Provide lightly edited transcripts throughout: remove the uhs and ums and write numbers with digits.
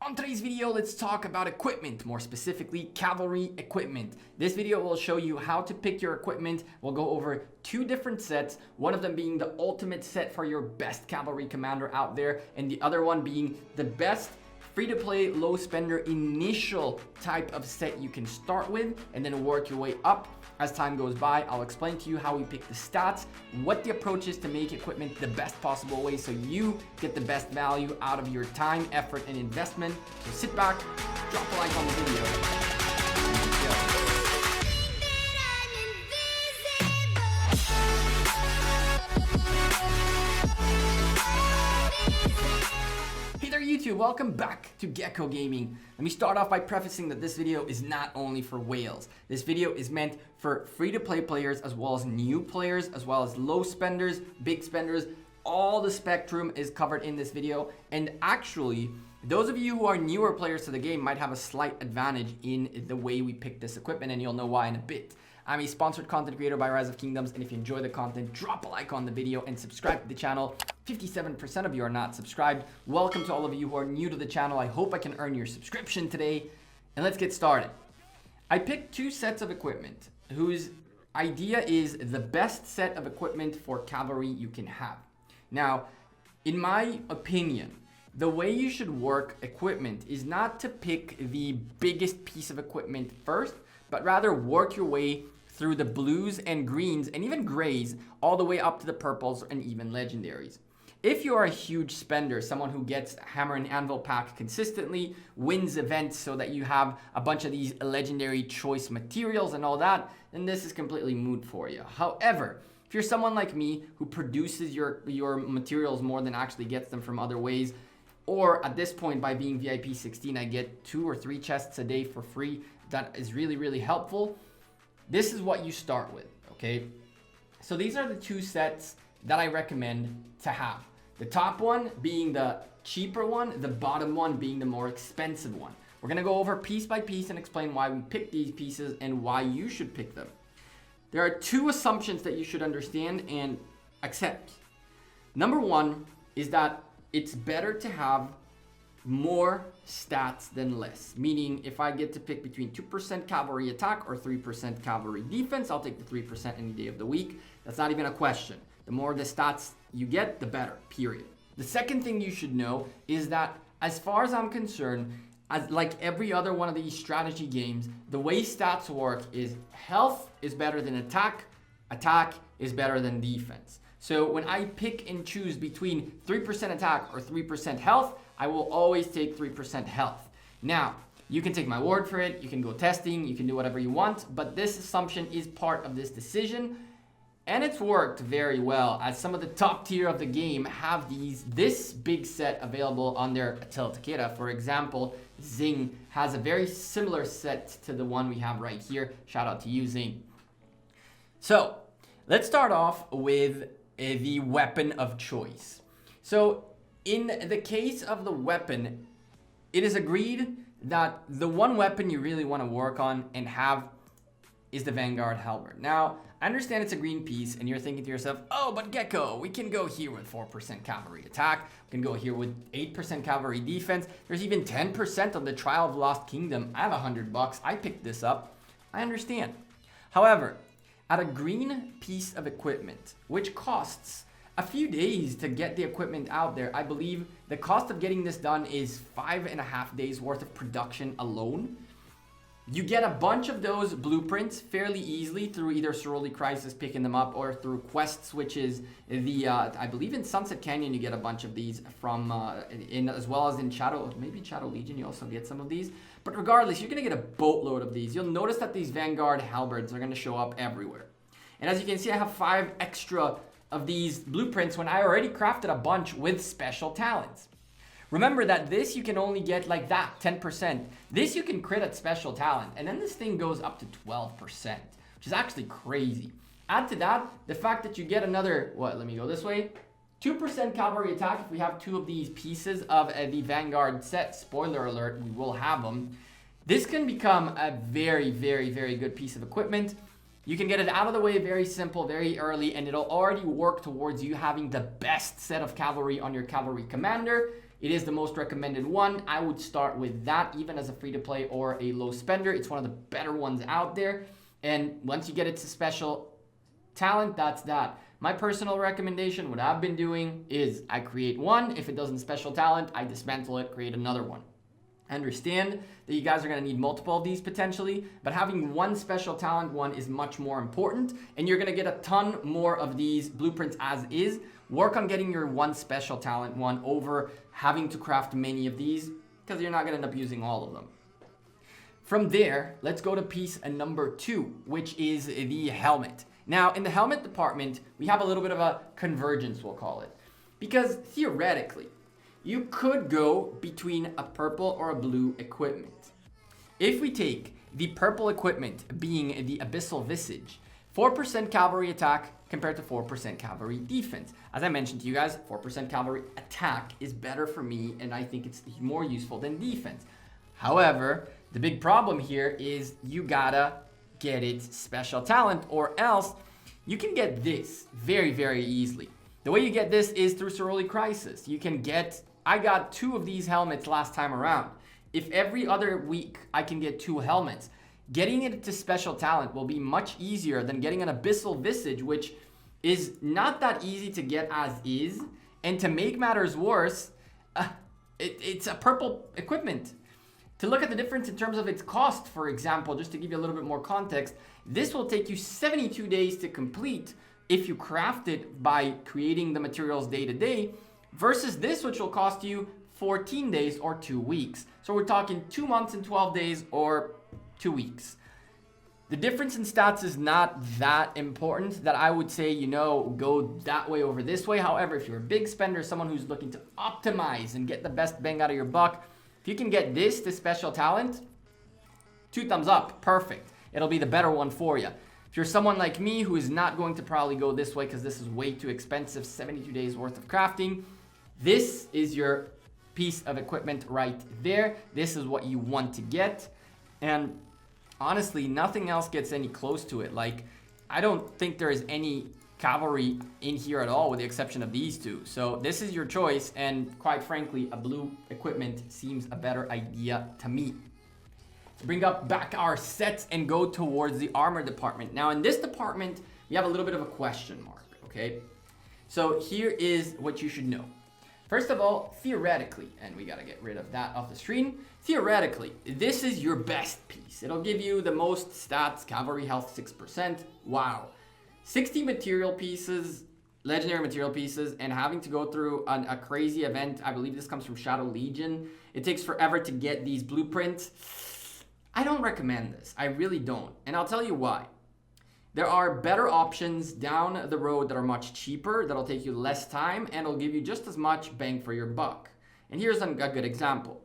On today's video, let's talk about equipment, more specifically cavalry equipment. This video will show you how to pick your equipment. We'll go over two different sets, one of them being the ultimate set for your best cavalry commander out there, and the other one being the best free-to-play, low-spender initial type of set you can start with and then work your way up. As time goes by, I'll explain to you how we pick the stats, what the approach is to make equipment the best possible way so you get the best value out of your time, effort, and investment. So sit back, drop a like on the video. Hey there YouTube, welcome back to Gekko Gaming. Let me start off by prefacing that this video is not only for whales. This video is meant for free-to-play players as well as new players, as well as low spenders, big spenders. All the spectrum is covered in this video. And actually, those of you who are newer players to the game might have a slight advantage in the way we pick this equipment, and you'll know why in a bit. I'm a sponsored content creator by Rise of Kingdoms, and if you enjoy the content, drop a like on the video and subscribe to the channel. 57% of you are not subscribed. Welcome to all of you who are new to the channel. I hope I can earn your subscription today. And let's get started. I picked two sets of equipment whose idea is the best set of equipment for cavalry you can have. Now, in my opinion, the way you should work equipment is not to pick the biggest piece of equipment first, but rather work your way through the blues and greens and even grays all the way up to the purples and even legendaries. If you are a huge spender, someone who gets hammer and anvil pack consistently, wins events so that you have a bunch of these legendary choice materials and all that, then this is completely moot for you. However, if you're someone like me who produces your materials more than actually gets them from other ways, or at this point by being VIP 16, I get 2 or 3 chests a day for free, that is really, really helpful. This is what you start with, okay? So these are the two sets that I recommend to have. The top one being the cheaper one, the bottom one being the more expensive one. We're gonna go over piece by piece and explain why we pick these pieces and why you should pick them. There are two assumptions that you should understand and accept. Number one is that it's better to have more stats than less. Meaning, if I get to pick between 2% cavalry attack or 3% cavalry defense, I'll take the 3% any day of the week. That's not even a question. The more the stats you get, the better, period. The second thing you should know is that, as far as I'm concerned, as like every other one of these strategy games, the way stats work is health is better than attack, attack is better than defense. So when I pick and choose between 3% attack or 3% health, I will always take 3% health. Now, you can take my word for it, you can go testing, you can do whatever you want, but this assumption is part of this decision, and it's worked very well, as some of the top tier of the game have this big set available on their Tiltakeda. For example, Zing has a very similar set to the one we have right here. Shout out to you, Zing. So, let's start off with the weapon of choice. So, in the case of the weapon, it is agreed that the one weapon you really want to work on and have is the Vanguard Halberd. Now, I understand it's a green piece and you're thinking to yourself, oh, but Gekko, we can go here with 4% cavalry attack. We can go here with 8% cavalry defense. There's even 10% on the Trial of Lost Kingdom. I have $100. I picked this up. I understand. However, at a green piece of equipment, which costs a few days to get the equipment out there, I believe the cost of getting this done is 5.5 days worth of production alone. You get a bunch of those blueprints fairly easily through either Sorority Crisis picking them up or through quests, which is the, I believe in Sunset Canyon you get a bunch of these from, as well as in maybe Shadow Legion you also get some of these. But regardless, you're going to get a boatload of these. You'll notice that these Vanguard Halberds are going to show up everywhere. And as you can see, I have 5 extra of these blueprints when I already crafted a bunch with special talents. Remember that this you can only get like that, 10%. This you can crit at special talent, and then this thing goes up to 12%, which is actually crazy. Add to that the fact that you get another, let me go this way, 2% cavalry attack if we have 2 of these pieces of the Vanguard set. Spoiler alert, we will have them. This can become a very, very, very good piece of equipment. You can get it out of the way very simple, very early, and it'll already work towards you having the best set of cavalry on your cavalry commander. It is the most recommended one. I would start with that even as a free-to-play or a low spender. It's one of the better ones out there. And once you get it to special talent, that's that. My personal recommendation, what I've been doing is I create one. If it doesn't special talent, I dismantle it, create another one. I understand that you guys are going to need multiple of these potentially, but having one special talent one is much more important, and you're going to get a ton more of these blueprints as is. Work on getting your one special talent one over having to craft many of these, because you're not going to end up using all of them. From there, let's go to piece number 2, which is the helmet. Now, in the helmet department, we have a little bit of a convergence, we'll call it, because theoretically, you could go between a purple or a blue equipment. If we take the purple equipment being the Abyssal Visage, 4% cavalry attack compared to 4% cavalry defense. As I mentioned to you guys, 4% cavalry attack is better for me, and I think it's more useful than defense. However, the big problem here is you gotta get it special talent, or else you can get this very, very easily. The way you get this is through Soroli Crisis. You can get, I got 2 of these helmets last time around. If every other week I can get 2 helmets, getting it to special talent will be much easier than getting an Abyssal Visage, which is not that easy to get as is. And to make matters worse, it's a purple equipment. To look at the difference in terms of its cost, for example, just to give you a little bit more context, this will take you 72 days to complete if you craft it by creating the materials day to day, versus this, which will cost you 14 days or 2 weeks. So we're talking 2 months and 12 days or 2 weeks. The difference in stats is not that important that I would say, you know, go that way over this way. However, if you're a big spender, someone who's looking to optimize and get the best bang out of your buck, if you can get this to special talent, 2 thumbs up, perfect. It'll be the better one for you. If you're someone like me who is not going to probably go this way because this is way too expensive, 72 days worth of crafting, this is your piece of equipment right there. This is what you want to get. And honestly, nothing else gets any close to it. Like, I don't think there is any cavalry in here at all with the exception of these 2. So this is your choice, and quite frankly, a blue equipment seems a better idea to me. Bring up back our sets and go towards the armor department. Now in this department, we have a little bit of a question mark, okay? So here is what you should know. First of all, theoretically, and we gotta get rid of that off the screen. Theoretically, this is your best piece. It'll give you the most stats, cavalry health 6%. Wow. 60 material pieces, legendary material pieces, and having to go through a crazy event. I believe this comes from Shadow Legion. It takes forever to get these blueprints. I don't recommend this. I really don't. And I'll tell you why. There are better options down the road that are much cheaper, that'll take you less time, and will give you just as much bang for your buck. And here's a good example.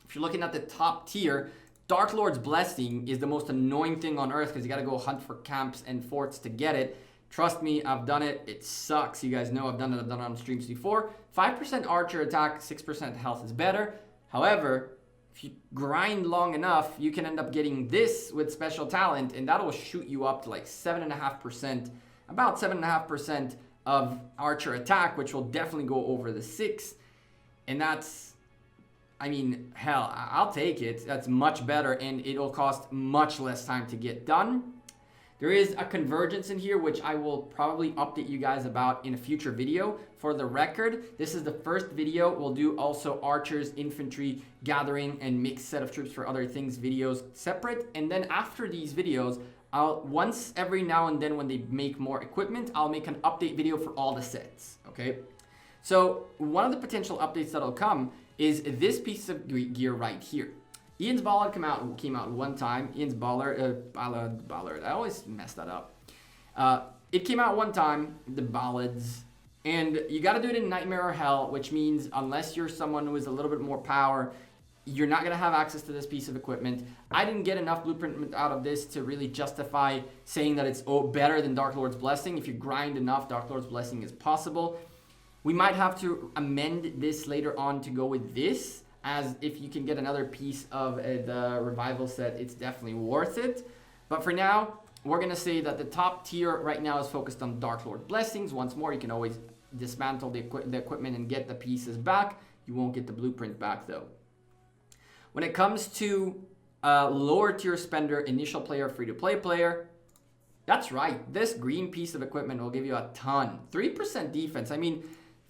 If you're looking at the top tier, Dark Lord's Blessing is the most annoying thing on earth because you gotta go hunt for camps and forts to get it. Trust me, I've done it. It sucks. You guys know I've done it on streams before. 5% archer attack, 6% health is better. However, if you grind long enough, you can end up getting this with special talent, and that'll shoot you up to like 7.5%, about 7.5% of archer attack, which will definitely go over the 6. And that's, I mean, hell, I'll take it. That's much better, and it'll cost much less time to get done. There is a convergence in here, which I will probably update you guys about in a future video. For the record, this is the first video. We'll do also archers, infantry, gathering, and mixed set of troops for other things videos separate. And then after these videos, once every now and then when they make more equipment, I'll make an update video for all the sets, okay? So one of the potential updates that'll come is this piece of gear right here. Ian's Ballad came out one time. Ian's Ballard, I always mess that up. It came out one time, the Ballads, and you got to do it in Nightmare or Hell, which means unless you're someone who has a little bit more power, you're not going to have access to this piece of equipment. I didn't get enough blueprint out of this to really justify saying that it's better than Dark Lord's Blessing. If you grind enough, Dark Lord's Blessing is possible. We might have to amend this later on to go with this, as if you can get another piece of the revival set, it's definitely worth it. But for now, we're going to say that the top tier right now is focused on Dark Lord Blessings. Once more, you can always dismantle the equipment and get the pieces back. You won't get the blueprint back though. When it comes to lower tier spender, initial player, free-to-play player, that's right. This green piece of equipment will give you a ton. 3% defense. I mean,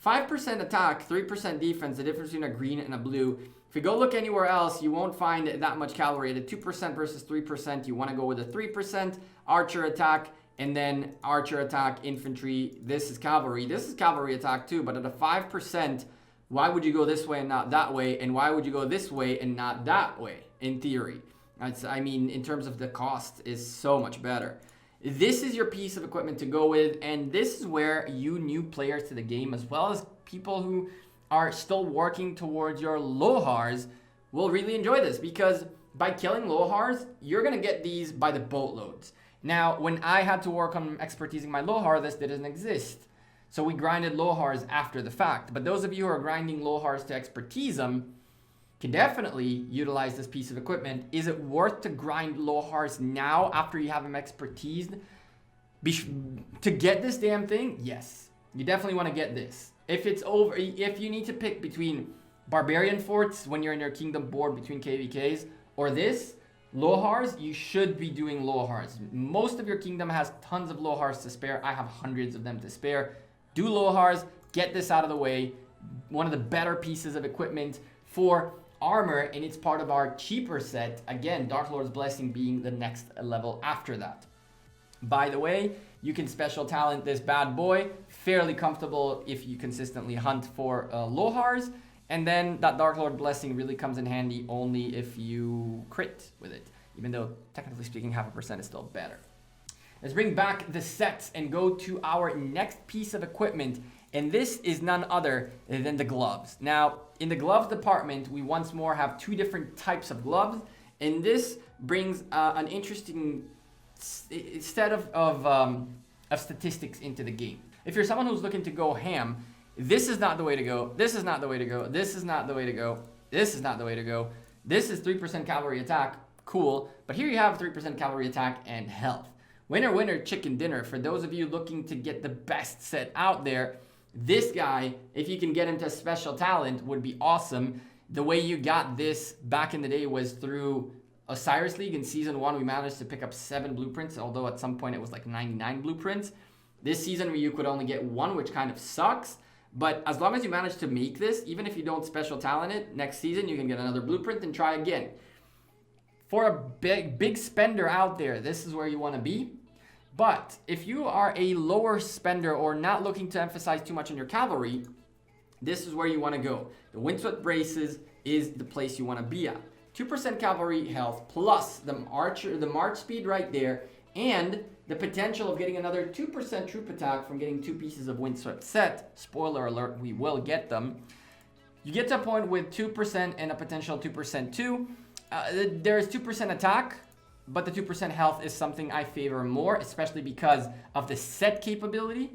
5% attack, 3% defense, the difference between a green and a blue. If you go look anywhere else, you won't find that much cavalry. At 2% versus 3%, you want to go with a 3% archer attack, and then archer attack, infantry. This is cavalry. This is cavalry attack too, but at a 5%, why would you go this way and not that way? And why would you go this way and not that way, in theory? I mean, in terms of the cost, is so much better. This is your piece of equipment to go with, and this is where you new players to the game, as well as people who are still working towards your Lohars, will really enjoy this, because by killing Lohars, you're going to get these by the boatloads. Now, when I had to work on expertising my Lohar, this didn't exist. So we grinded Lohars after the fact. But those of you who are grinding Lohars to expertise them can definitely utilize this piece of equipment. Is it worth to grind Lohars now after you have them expertised to get this damn thing? Yes, you definitely want to get this. If it's over, if you need to pick between barbarian forts when you're in your kingdom board between KVKs or this, Lohars, you should be doing Lohars. Most of your kingdom has tons of Lohars to spare. I have hundreds of them to spare. Do Lohars, get this out of the way. One of the better pieces of equipment for armor, and it's part of our cheaper set. Again, Dark Lord's Blessing being the next level after that. By the way, you can special talent this bad boy. Fairly comfortable if you consistently hunt for Lohars. And then that Dark Lord Blessing really comes in handy only if you crit with it. Even though, technically speaking, 0.5% is still better. Let's bring back the sets and go to our next piece of equipment. And this is none other than the gloves. Now, in the gloves department, we once more have two different types of gloves. And this brings an interesting set of statistics into the game. If you're someone who's looking to go ham, this is not the way to go. This is not the way to go. This is not the way to go. This is not the way to go. This is 3% cavalry attack. Cool. But here you have 3% cavalry attack and health. Winner, winner, chicken dinner. For those of you looking to get the best set out there, this guy, if you can get him to special talent, would be awesome. The way you got this back in the day was through Osiris League. In Season 1, we managed to pick up 7 blueprints, although at some point it was like 99 blueprints. This season, you could only get 1, which kind of sucks. But as long as you manage to make this, even if you don't special talent it, next season you can get another blueprint and try again. For a big spender out there, this is where you want to be. But if you are a lower spender or not looking to emphasize too much on your cavalry, this is where you want to go. The Windswept Braces is the place you want to be at. 2% cavalry health plus the march speed right there, and the potential of getting another 2% troop attack from getting 2 pieces of Windswept set. Spoiler alert, we will get them. You get to a point with 2% and a potential 2% too. There is 2% attack, but the 2% health is something I favor more, especially because of the set capability.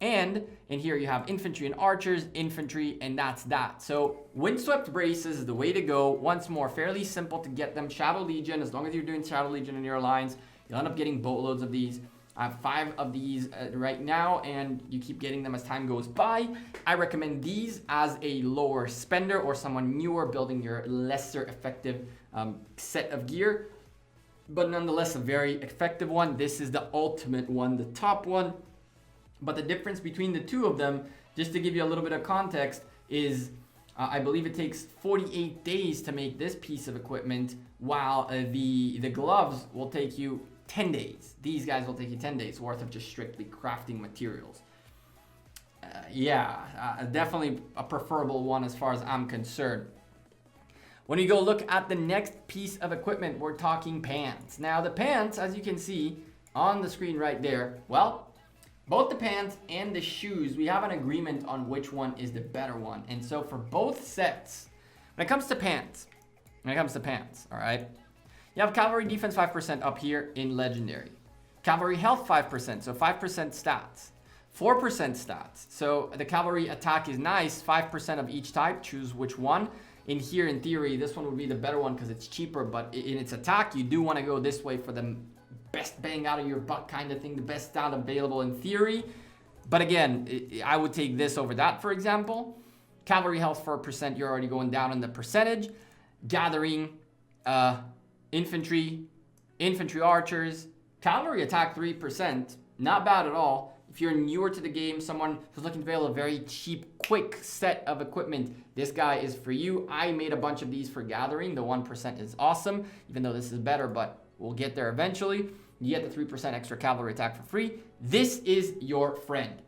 And in here you have infantry and archers, infantry, and that's that. So Windswept Braces is the way to go. Once more, fairly simple to get them. Shadow Legion, as long as you're doing Shadow Legion in your alliance, you'll end up getting boatloads of these. I have 5 of these right now, and you keep getting them as time goes by. I recommend these as a lower spender or someone newer building your lesser effective set of gear. But nonetheless, a very effective one. This is the ultimate one, the top one. But the difference between the two of them, just to give you a little bit of context, is I believe it takes 48 days to make this piece of equipment, while the gloves will take you 10 days. These guys will take you 10 days worth of just strictly crafting materials. Definitely a preferable one as far as I'm concerned. When you go look at the next piece of equipment, we're talking pants. Now the pants, as you can see on the screen right there, well, both the pants and the shoes, we have an agreement on which one is the better one. And so for both sets, when it comes to pants, all right, you have cavalry defense 5% up here in legendary. Cavalry health 5%, so 5% stats. 4% stats, so the cavalry attack is nice, 5% of each type, choose which one. In here, in theory, this one would be the better one because it's cheaper, but in its attack, you do want to go this way for the best bang out of your butt kind of thing, the best stat available in theory. But again, I would take this over that, for example. Cavalry health 4%, you're already going down in the percentage. Gathering, infantry archers, cavalry attack 3%, not bad at all. If you're newer to the game, someone who's looking to build a very cheap, quick set of equipment, this guy is for you. I made a bunch of these for gathering. The 1% is awesome, even though this is better, but we'll get there eventually. You get the 3% extra cavalry attack for free. This is your friend.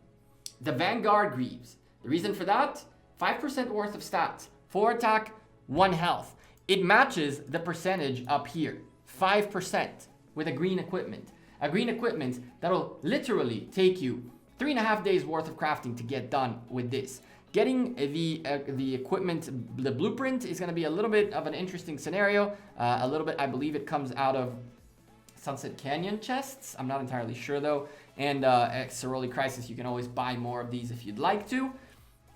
The Vanguard Greaves. The reason for that, 5% worth of stats, 4 attack, 1 health. It matches the percentage up here, 5% with a green equipment. A green equipment that'll literally take you 3.5 days worth of crafting to get done with this. Getting the equipment, the blueprint is going to be a little bit of an interesting scenario. A little bit, I believe it comes out of Sunset Canyon chests. I'm not entirely sure though. And Ceroli Crisis, you can always buy more of these if you'd like to.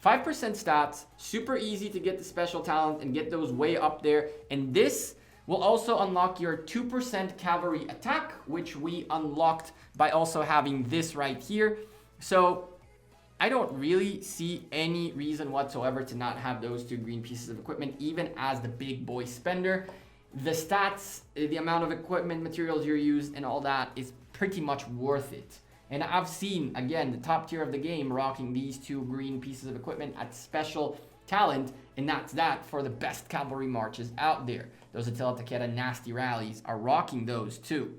5% stats, super easy to get the special talent and get those way up there. And this will also unlock your 2% cavalry attack, which we unlocked by also having this right here. So I don't really see any reason whatsoever to not have those 2 green pieces of equipment, even as the big boy spender. The stats, the amount of equipment, materials you're used, and all that is pretty much worth it. And I've seen, again, the top tier of the game rocking these 2 green pieces of equipment at special talent, and that's that for the best cavalry marches out there. Those Attila Takeda nasty rallies are rocking those too.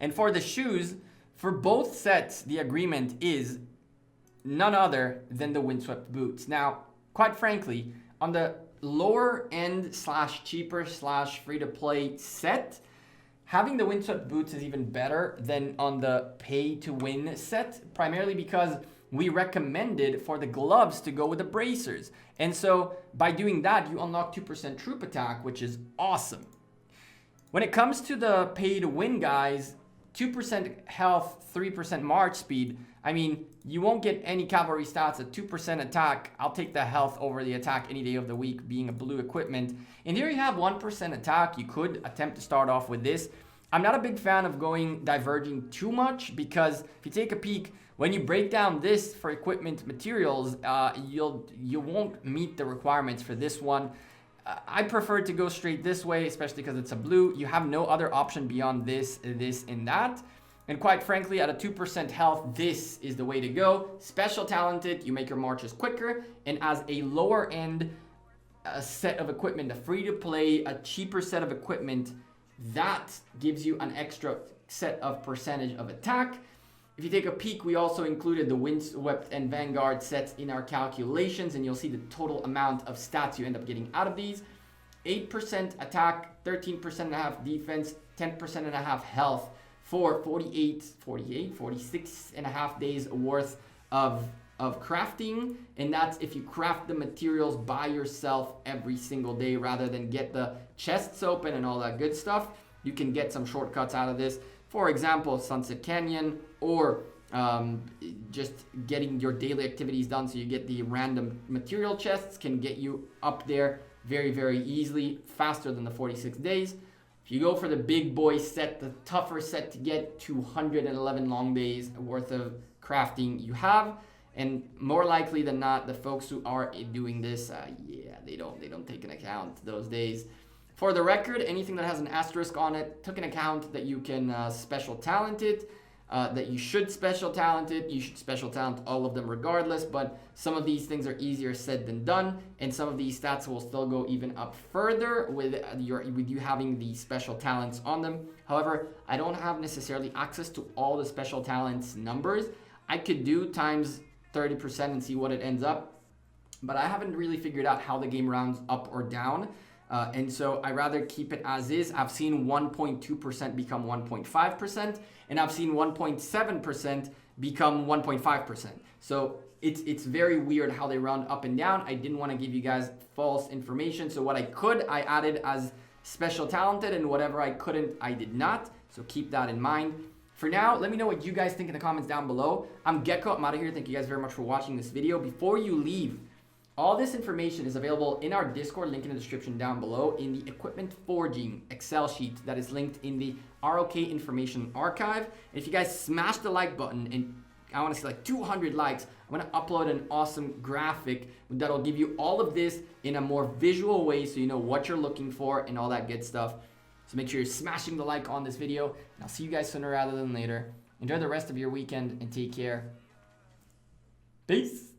And for the shoes, for both sets, the agreement is none other than the windswept boots. Now, quite frankly, on the lower end / cheaper / free to play set, having the windswept boots is even better than on the pay to win set, primarily because we recommended for the gloves to go with the bracers. And so by doing that, you unlock 2% troop attack, which is awesome. When it comes to the pay to win guys, 2% health, 3% march speed. I mean, you won't get any cavalry stats at 2% attack. I'll take the health over the attack any day of the week, being a blue equipment. And here you have 1% attack. You could attempt to start off with this. I'm not a big fan of going diverging too much, because if you take a peek, when you break down this for equipment materials, you won't meet the requirements for this one. I prefer to go straight this way, especially because it's a blue. You have no other option beyond this, and that. And quite frankly, at a 2% health, this is the way to go. Special talented, you make your marches quicker. And as a lower end set of equipment, a free to play, a cheaper set of equipment, that gives you an extra set of percentage of attack. If you take a peek, we also included the windswept and vanguard sets in our calculations, and you'll see the total amount of stats you end up getting out of these. 8% attack, 13.5% defense, 10.5% health for 46.5 days worth of crafting. And that's if you craft the materials by yourself every single day rather than get the chests open and all that good stuff. You can get some shortcuts out of this. For example, Sunset Canyon, or just getting your daily activities done so you get the random material chests can get you up there very, very easily, faster than the 46 days. If you go for the big boy set, the tougher set to get, 211 long days worth of crafting you have. And more likely than not, the folks who are doing this, they don't take into account those days. For the record, anything that has an asterisk on it, took into account that you can special talent it, that you should special talent it. You should special talent all of them regardless, but some of these things are easier said than done, and some of these stats will still go even up further with you having the special talents on them. However, I don't have necessarily access to all the special talents numbers. I could do times 30% and see what it ends up, but I haven't really figured out how the game rounds up or down. And so I rather keep it as is. I've seen 1.2% become 1.5%, and I've seen 1.7% become 1.5%. So it's very weird how they round up and down. I didn't want to give you guys false information. So what I could, I added as special talented, and whatever I couldn't, I did not. So keep that in mind. For now, let me know what you guys think in the comments down below. I'm Gekko. I'm out of here. Thank you guys very much for watching this video. Before you leave, all this information is available in our Discord, link in the description down below, in the equipment forging Excel sheet that is linked in the ROK information archive. And if you guys smash the like button and I want to see like 200 likes. I'm going to upload an awesome graphic that'll give you all of this in a more visual way so you know what you're looking for and all that good stuff. So make sure you're smashing the like on this video. And I'll see you guys sooner rather than later. Enjoy the rest of your weekend and take care. Peace.